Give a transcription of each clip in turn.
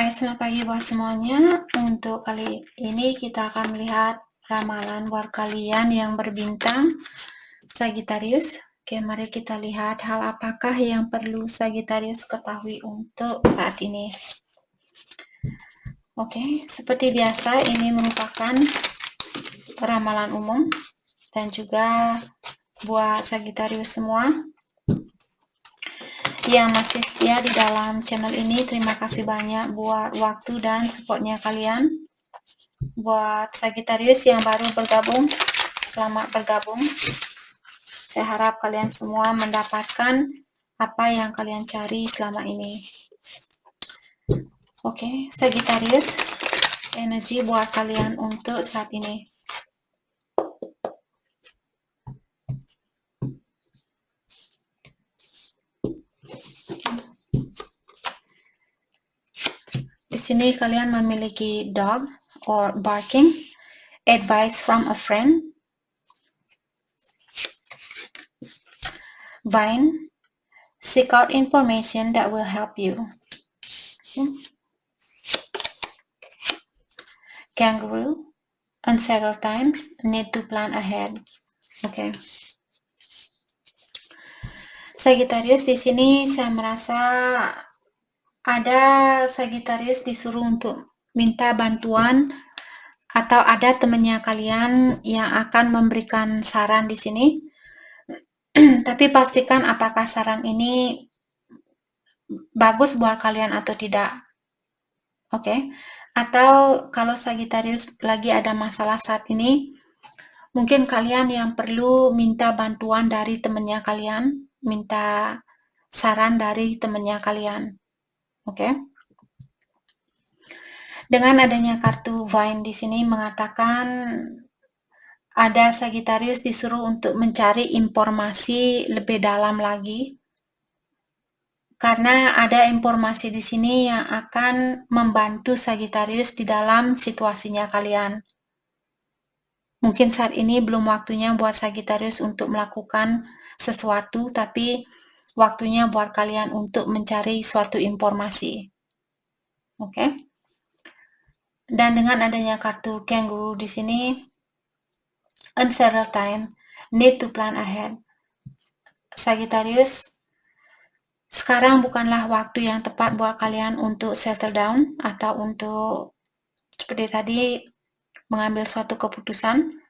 Hai, selamat pagi buat semuanya. Untuk kali ini kita akan melihat ramalan buat kalian yang berbintang Sagittarius. Oke, mari kita lihat hal apakah yang perlu Sagittarius ketahui untuk saat ini. Oke, seperti biasa ini merupakan ramalan umum dan juga buat Sagittarius semua yang masih setia di dalam channel ini. Terima kasih banyak buat waktu dan supportnya kalian. Buat Sagittarius yang baru bergabung, selamat bergabung. Saya harap kalian semua mendapatkan apa yang kalian cari selama ini. Oke, Sagittarius, energi buat kalian untuk saat ini. Di sini kalian memiliki dog or barking, advice from a friend, vine, seek out information that will help you. Kangaroo, unsettled times, need to plan ahead. Oke. Sagittarius, di sini saya merasa ada Sagittarius disuruh untuk minta bantuan atau ada temannya kalian yang akan memberikan saran di sini. Tapi pastikan apakah saran ini bagus buat kalian atau tidak. Oke. Atau kalau Sagittarius lagi ada masalah saat ini, mungkin kalian yang perlu minta bantuan dari temannya kalian, minta saran dari temannya kalian. Oke. Dengan adanya kartu Vine di sini mengatakan ada Sagittarius disuruh untuk mencari informasi lebih dalam lagi. Karena ada informasi di sini yang akan membantu Sagittarius di dalam situasinya kalian. Mungkin saat ini belum waktunya buat Sagittarius untuk melakukan sesuatu, tapi waktunya buat kalian untuk mencari suatu informasi. Oke. Dan dengan adanya kartu Kangaroo di sini, unsettled time, need to plan ahead. Sagittarius, sekarang bukanlah waktu yang tepat buat kalian untuk settle down atau untuk seperti tadi mengambil suatu keputusan.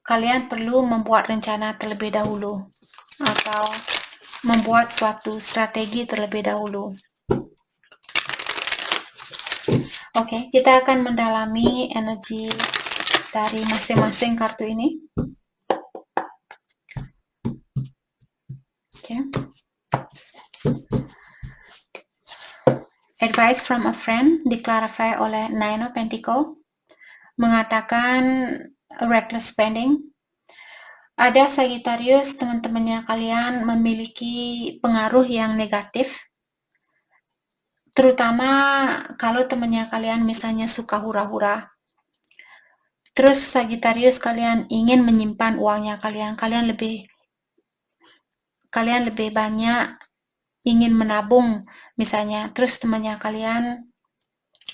Kalian perlu membuat rencana terlebih dahulu atau membuat suatu strategi terlebih dahulu. Oke, kita akan mendalami energi dari masing-masing kartu ini. Oke. Advice from a friend diklarifikasi oleh Nine of Pentacles, mengatakan reckless spending. Ada Sagittarius, teman-temannya kalian memiliki pengaruh yang negatif, terutama kalau temannya kalian misalnya suka hura-hura. Terus Sagittarius kalian ingin menyimpan uangnya kalian lebih banyak ingin menabung misalnya. Terus temannya kalian,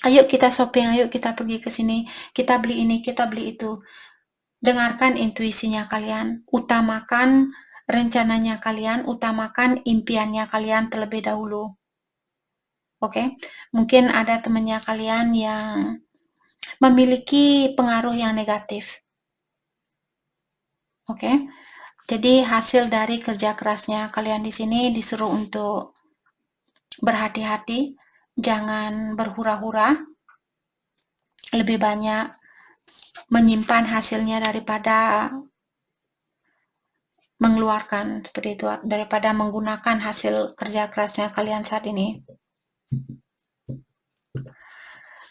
ayo kita shopping, ayo kita pergi ke sini, kita beli ini, kita beli itu. Dengarkan intuisinya kalian, utamakan rencananya kalian, utamakan impiannya kalian terlebih dahulu. Oke, mungkin ada temannya kalian yang memiliki pengaruh yang negatif. Oke, jadi hasil dari kerja kerasnya kalian di sini disuruh untuk berhati-hati, jangan berhura-hura, lebih banyak menyimpan hasilnya daripada mengeluarkan seperti itu, daripada menggunakan hasil kerja kerasnya kalian saat ini.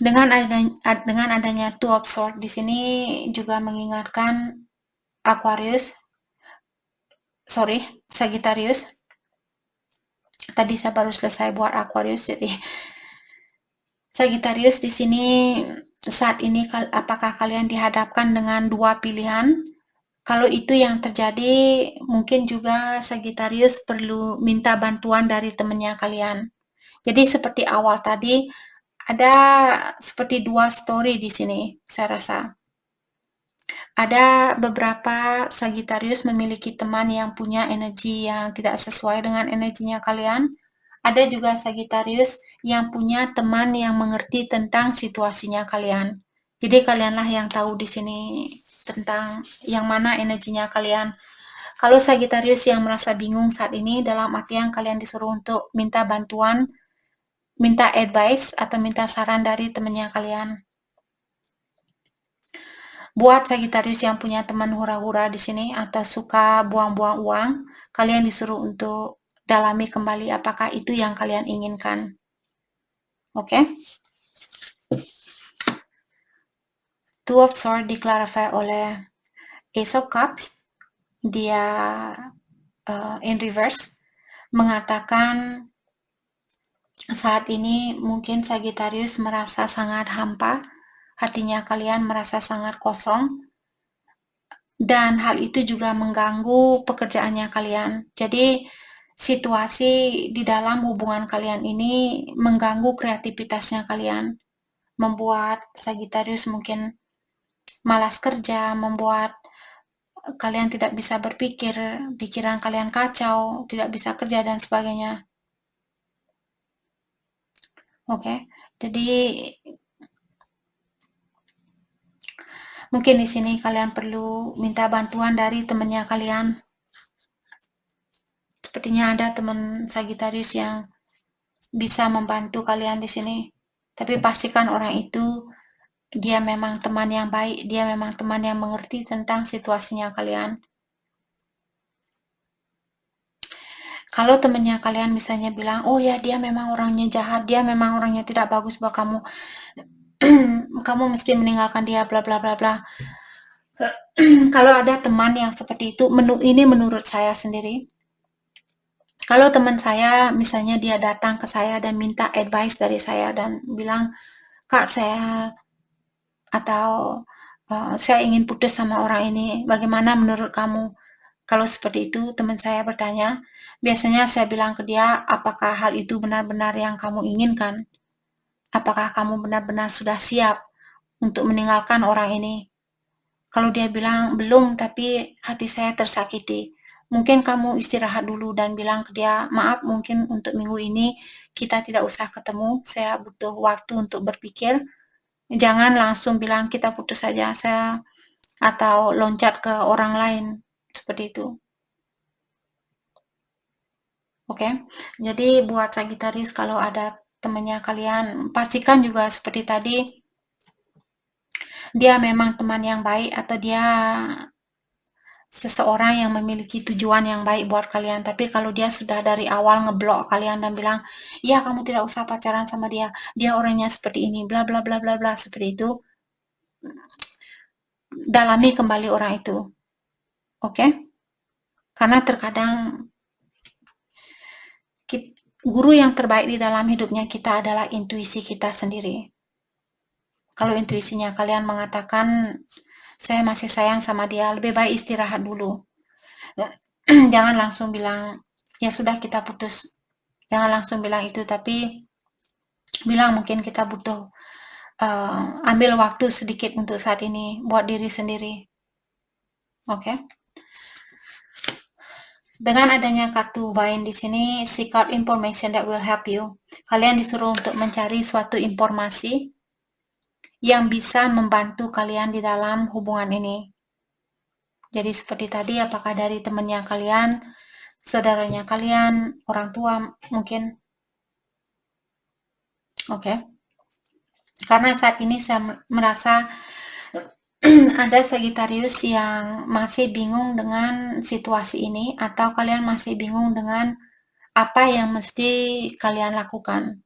Dengan adanya Two of Swords di sini juga mengingatkan Sagittarius. Tadi saya baru selesai buat Aquarius, jadi Sagittarius di sini saat ini apakah kalian dihadapkan dengan dua pilihan? Kalau itu yang terjadi, mungkin juga Sagittarius perlu minta bantuan dari temannya kalian. Jadi seperti awal tadi, Ada seperti 2 story di sini, saya rasa. Ada beberapa Sagittarius memiliki teman yang punya energi yang tidak sesuai dengan energinya kalian. Ada juga Sagittarius yang punya teman yang mengerti tentang situasinya kalian. Jadi kalianlah yang tahu di sini tentang yang mana energinya kalian. Kalau Sagittarius yang merasa bingung saat ini, dalam artian kalian disuruh untuk minta bantuan, minta advice atau minta saran dari temannya kalian. Buat Sagittarius yang punya teman hura-hura di sini atau suka buang-buang uang, kalian disuruh untuk dalami kembali apakah itu yang kalian inginkan. Oke? Two of Swords diklarifikasi oleh Ace of Cups. Dia in reverse mengatakan saat ini mungkin Sagittarius merasa sangat hampa, hatinya kalian merasa sangat kosong, dan hal itu juga mengganggu pekerjaannya kalian. Jadi situasi di dalam hubungan kalian ini mengganggu kreativitasnya kalian, membuat Sagittarius mungkin malas kerja, membuat kalian tidak bisa berpikir, pikiran kalian kacau, tidak bisa kerja dan sebagainya. Oke, jadi mungkin di sini kalian perlu minta bantuan dari temannya kalian. Sepertinya ada teman Sagittarius yang bisa membantu kalian di sini. Tapi pastikan orang itu dia memang teman yang baik, dia memang teman yang mengerti tentang situasinya kalian. Kalau temannya kalian misalnya bilang, oh ya dia memang orangnya jahat, dia memang orangnya tidak bagus buat kamu, kamu mesti meninggalkan dia, bla bla bla bla. Kalau ada teman yang seperti itu, ini menurut saya sendiri. Kalau teman saya, misalnya dia datang ke saya dan minta advice dari saya dan bilang, Kak saya atau saya ingin putus sama orang ini, bagaimana menurut kamu? Kalau seperti itu, teman saya bertanya, biasanya saya bilang ke dia, apakah hal itu benar-benar yang kamu inginkan? Apakah kamu benar-benar sudah siap untuk meninggalkan orang ini? Kalau dia bilang, belum, tapi hati saya tersakiti. Mungkin kamu istirahat dulu dan bilang ke dia, maaf mungkin untuk minggu ini kita tidak usah ketemu, saya butuh waktu untuk berpikir. Jangan langsung bilang kita putus saja, atau loncat ke orang lain, seperti itu. Oke, jadi buat Sagittarius kalau ada temannya kalian, pastikan juga seperti tadi, dia memang teman yang baik atau dia seseorang yang memiliki tujuan yang baik buat kalian. Tapi kalau dia sudah dari awal ngeblok kalian dan bilang, ya kamu tidak usah pacaran sama dia, dia orangnya seperti ini, bla bla bla bla bla, seperti itu, dalami kembali orang itu. Oke? Karena terkadang guru yang terbaik di dalam hidupnya kita adalah intuisi kita sendiri. Kalau intuisinya kalian mengatakan, saya masih sayang sama dia, lebih baik istirahat dulu. Jangan langsung bilang, ya sudah kita putus. Jangan langsung bilang itu, tapi bilang mungkin kita butuh ambil waktu sedikit untuk saat ini, buat diri sendiri. Oke? Dengan adanya kartu Vine di sini, seek out information that will help you. Kalian disuruh untuk mencari suatu informasi yang bisa membantu kalian di dalam hubungan ini. Jadi seperti tadi, apakah dari temannya kalian, saudaranya kalian, orang tua mungkin. Oke. Karena saat ini saya merasa ada Sagittarius yang masih bingung dengan situasi ini, atau kalian masih bingung dengan apa yang mesti kalian lakukan.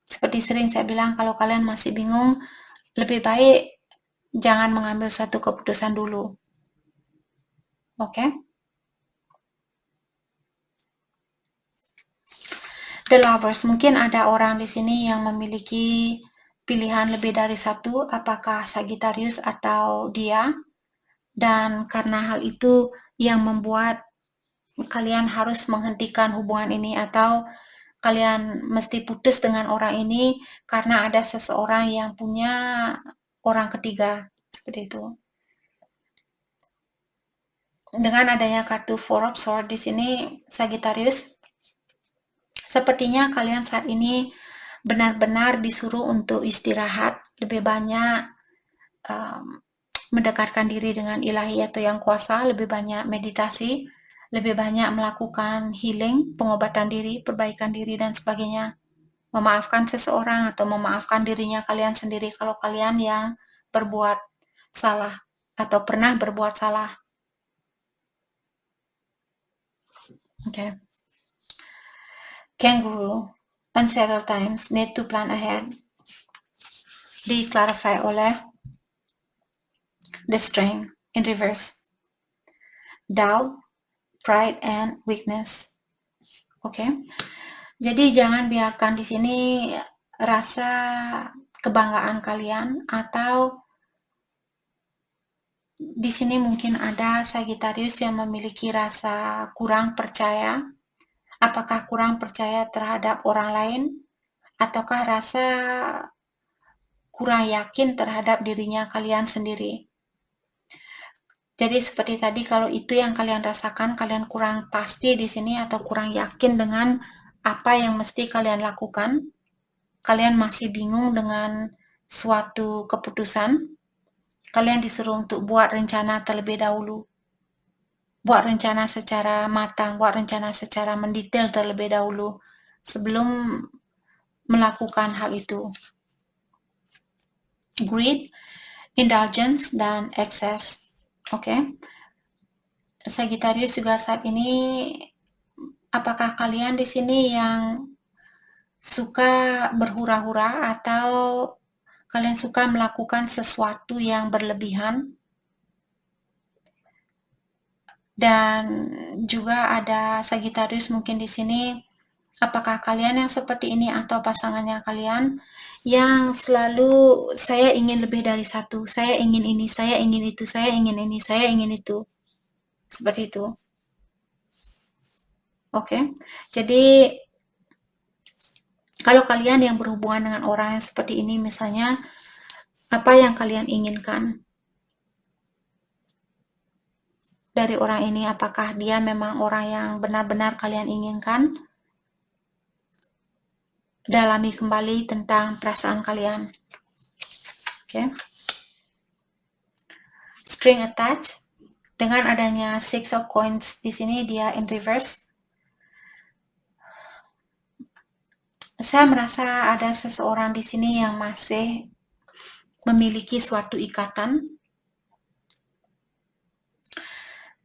Seperti sering saya bilang, kalau kalian masih bingung, lebih baik jangan mengambil suatu keputusan dulu. Oke? The Lovers, mungkin ada orang di sini yang memiliki pilihan lebih dari satu, apakah Sagittarius atau dia, dan karena hal itu yang membuat kalian harus menghentikan hubungan ini, atau kalian mesti putus dengan orang ini karena ada seseorang yang punya orang ketiga, seperti itu. Dengan adanya kartu Four of Swords di sini, Sagittarius, sepertinya kalian saat ini benar-benar disuruh untuk istirahat, lebih banyak mendekatkan diri dengan ilahi atau yang kuasa, lebih banyak meditasi, lebih banyak melakukan healing, pengobatan diri, perbaikan diri, dan sebagainya. Memaafkan seseorang atau memaafkan dirinya kalian sendiri kalau kalian yang berbuat salah atau pernah berbuat salah. Okay. Kangaroo, unsettled times, need to plan ahead. Di-clarify oleh the strength in reverse. Doubt, pride, and weakness. Oke. Jadi jangan biarkan di sini rasa kebanggaan kalian atau di sini mungkin ada Sagittarius yang memiliki rasa kurang percaya. Apakah kurang percaya terhadap orang lain ataukah rasa kurang yakin terhadap dirinya kalian sendiri. Jadi seperti tadi, kalau itu yang kalian rasakan, kalian kurang pasti di sini atau kurang yakin dengan apa yang mesti kalian lakukan, kalian masih bingung dengan suatu keputusan, kalian disuruh untuk buat rencana terlebih dahulu. Buat rencana secara matang, buat rencana secara mendetail terlebih dahulu sebelum melakukan hal itu. Greed, indulgence, dan excess. Oke. Sagittarius juga saat ini, apakah kalian di sini yang suka berhura-hura atau kalian suka melakukan sesuatu yang berlebihan? Dan juga ada Sagittarius mungkin di sini, apakah kalian yang seperti ini atau pasangannya kalian yang selalu saya ingin lebih dari satu, saya ingin ini, saya ingin itu, saya ingin ini, saya ingin itu. Seperti itu. Oke. Jadi kalau kalian yang berhubungan dengan orang yang seperti ini, misalnya apa yang kalian inginkan dari orang ini? Apakah dia memang orang yang benar-benar kalian inginkan? Dalami kembali tentang perasaan kalian. Oke. String attached. Dengan adanya Six of Coins di sini, dia in reverse. Saya merasa ada seseorang di sini yang masih memiliki suatu ikatan.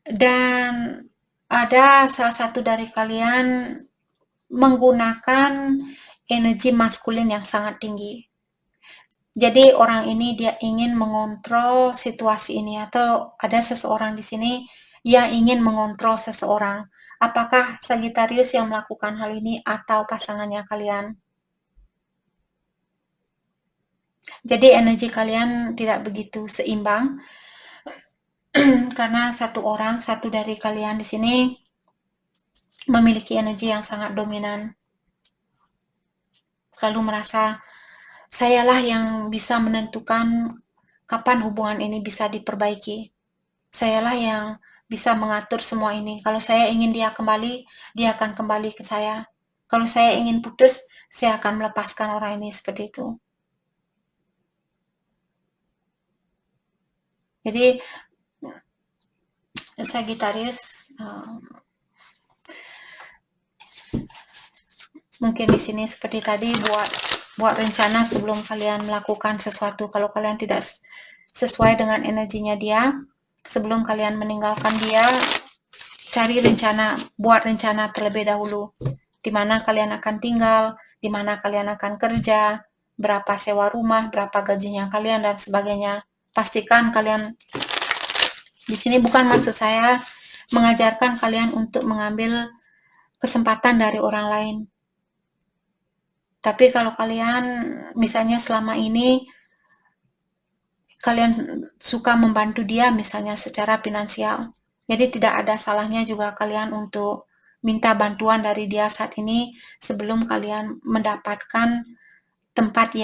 Dan ada salah satu dari kalian menggunakan energi maskulin yang sangat tinggi. Jadi orang ini dia ingin mengontrol situasi ini, atau ada seseorang di sini yang ingin mengontrol seseorang. Apakah Sagittarius yang melakukan hal ini atau pasangannya kalian? Jadi energi kalian tidak begitu seimbang karena satu dari kalian di sini memiliki energi yang sangat dominan. Selalu merasa sayalah yang bisa menentukan kapan hubungan ini bisa diperbaiki. Sayalah yang bisa mengatur semua ini. Kalau saya ingin dia kembali, dia akan kembali ke saya. Kalau saya ingin putus, saya akan melepaskan orang ini, seperti itu. Jadi Sagittarius mungkin di sini seperti tadi, buat rencana sebelum kalian melakukan sesuatu. Kalau kalian tidak sesuai dengan energinya dia, sebelum kalian meninggalkan dia, cari rencana, buat rencana terlebih dahulu. Di mana kalian akan tinggal, di mana kalian akan kerja, berapa sewa rumah, berapa gajinya kalian, dan sebagainya. Pastikan kalian, di sini bukan maksud saya mengajarkan kalian untuk mengambil kesempatan dari orang lain. Tapi kalau kalian misalnya selama ini kalian suka membantu dia misalnya secara finansial, jadi tidak ada salahnya juga kalian untuk minta bantuan dari dia saat ini sebelum kalian mendapatkan tempat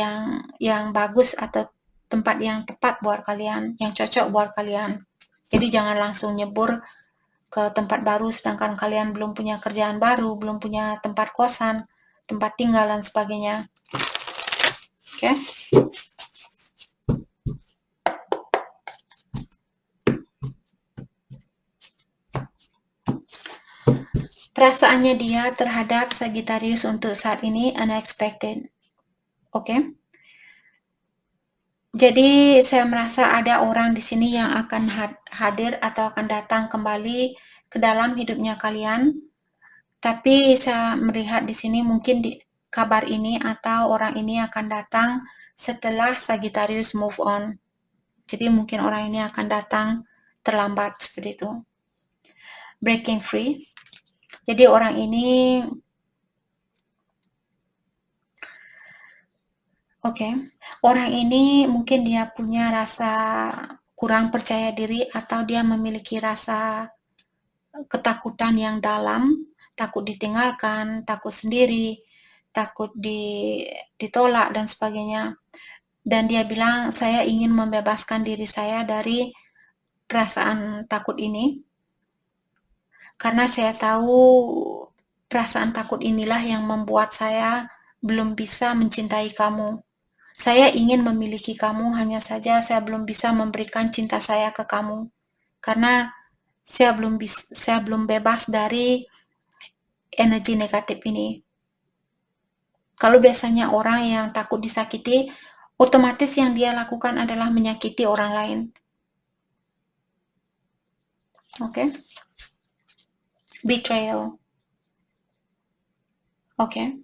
yang bagus atau tempat yang tepat buat kalian, yang cocok buat kalian. Jadi jangan langsung nyebur ke tempat baru sedangkan kalian belum punya kerjaan baru, belum punya tempat kosan, tempat tinggal dan sebagainya. Oke? Perasaannya dia terhadap Sagittarius untuk saat ini unexpected. Oke? Jadi saya merasa ada orang di sini yang akan hadir atau akan datang kembali ke dalam hidupnya kalian. Tapi saya melihat di sini mungkin kabar ini atau orang ini akan datang setelah Sagittarius move on. Jadi mungkin orang ini akan datang terlambat seperti itu. Breaking free. Jadi orang ini orang ini mungkin dia punya rasa kurang percaya diri atau dia memiliki rasa ketakutan yang dalam, takut ditinggalkan, takut sendiri, takut ditolak dan sebagainya. Dan dia bilang, saya ingin membebaskan diri saya dari perasaan takut ini. Karena saya tahu perasaan takut inilah yang membuat saya belum bisa mencintai kamu. Saya ingin memiliki kamu, hanya saja saya belum bisa memberikan cinta saya ke kamu. Karena saya belum bebas dari energi negatif ini. Kalau biasanya orang yang takut disakiti, otomatis yang dia lakukan adalah menyakiti orang lain. Oke? Betrayal. Oke?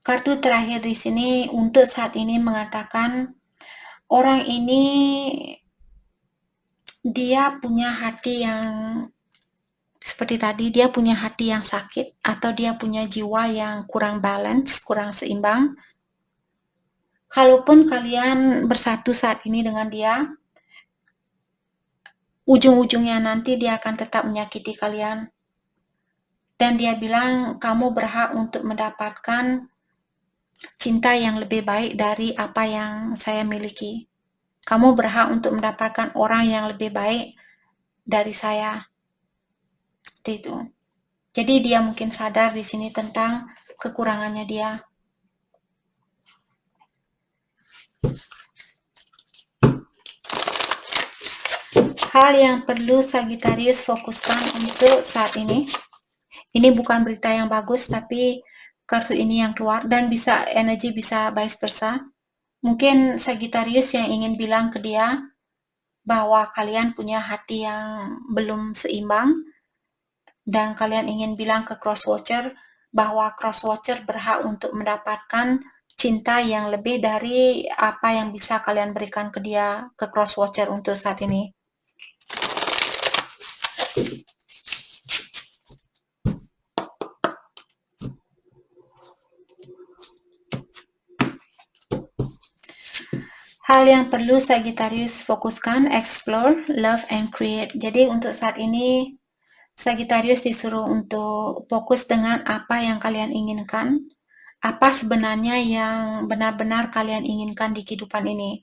Kartu terakhir di sini untuk saat ini mengatakan orang ini dia punya hati yang seperti tadi, dia punya hati yang sakit atau dia punya jiwa yang kurang balance, kurang seimbang. Kalaupun kalian bersatu saat ini dengan dia, ujung-ujungnya nanti dia akan tetap menyakiti kalian. Dan dia bilang kamu berhak untuk mendapatkan cinta yang lebih baik dari apa yang saya miliki. Kamu berhak untuk mendapatkan orang yang lebih baik dari saya. Seperti itu. Jadi dia mungkin sadar di sini tentang kekurangannya dia. Hal yang perlu Sagittarius fokuskan untuk saat ini. Ini bukan berita yang bagus, tapi kartu ini yang keluar dan bisa energi bisa vice versa. Mungkin Sagittarius yang ingin bilang ke dia bahwa kalian punya hati yang belum seimbang dan kalian ingin bilang ke Crosswatcher bahwa Crosswatcher berhak untuk mendapatkan cinta yang lebih dari apa yang bisa kalian berikan ke dia, ke Crosswatcher untuk saat ini. Hal yang perlu Sagittarius fokuskan, explore, love, and create. Jadi untuk saat ini, Sagittarius disuruh untuk fokus dengan apa yang kalian inginkan, apa sebenarnya yang benar-benar kalian inginkan di kehidupan ini.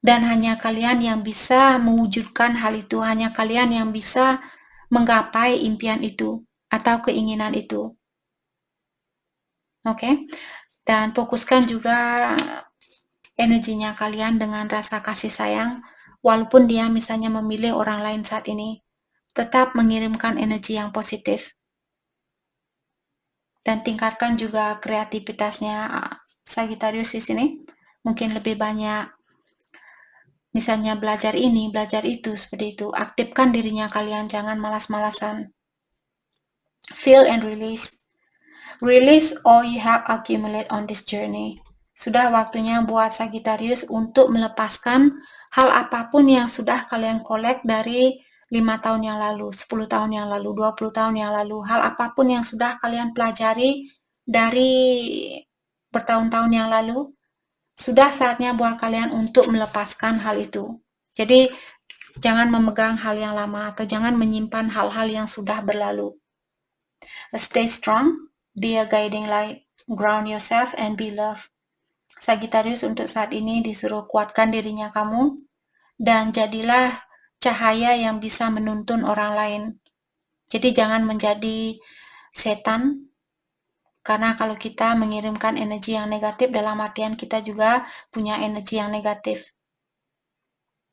Dan hanya kalian yang bisa mewujudkan hal itu, hanya kalian yang bisa menggapai impian itu atau keinginan itu. Oke? Dan fokuskan juga energinya kalian dengan rasa kasih sayang, walaupun dia misalnya memilih orang lain saat ini, tetap mengirimkan energi yang positif. Dan tingkatkan juga kreativitasnya Sagittarius di sini. Mungkin lebih banyak misalnya belajar ini, belajar itu, seperti itu. Aktifkan dirinya kalian, jangan malas-malasan. Feel and release. Release all you have accumulated on this journey. Sudah waktunya buat Sagittarius untuk melepaskan hal apapun yang sudah kalian kolek dari 5 tahun yang lalu, 10 tahun yang lalu, 20 tahun yang lalu. Hal apapun yang sudah kalian pelajari dari bertahun-tahun yang lalu, sudah saatnya buat kalian untuk melepaskan hal itu. Jadi Jangan memegang hal yang lama atau jangan menyimpan hal-hal yang sudah berlalu. Stay strong, be a guiding light, ground yourself and be love. Sagittarius untuk saat ini disuruh kuatkan dirinya kamu dan jadilah cahaya yang bisa menuntun orang lain. Jadi jangan menjadi setan, karena kalau kita mengirimkan energi yang negatif, dalam artian kita juga punya energi yang negatif.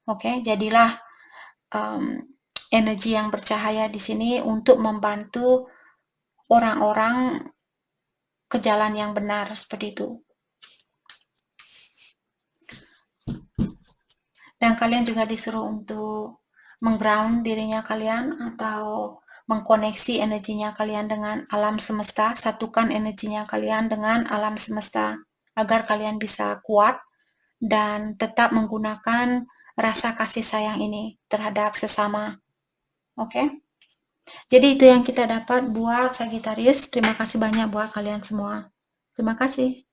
Oke, jadilah energi yang bercahaya di sini untuk membantu orang-orang ke jalan yang benar, seperti itu. Dan kalian juga disuruh untuk mengground dirinya kalian atau mengkoneksi energinya kalian dengan alam semesta, satukan energinya kalian dengan alam semesta agar kalian bisa kuat dan tetap menggunakan rasa kasih sayang ini terhadap sesama. Oke? Jadi itu yang kita dapat buat Sagittarius. Terima kasih banyak buat kalian semua. Terima kasih.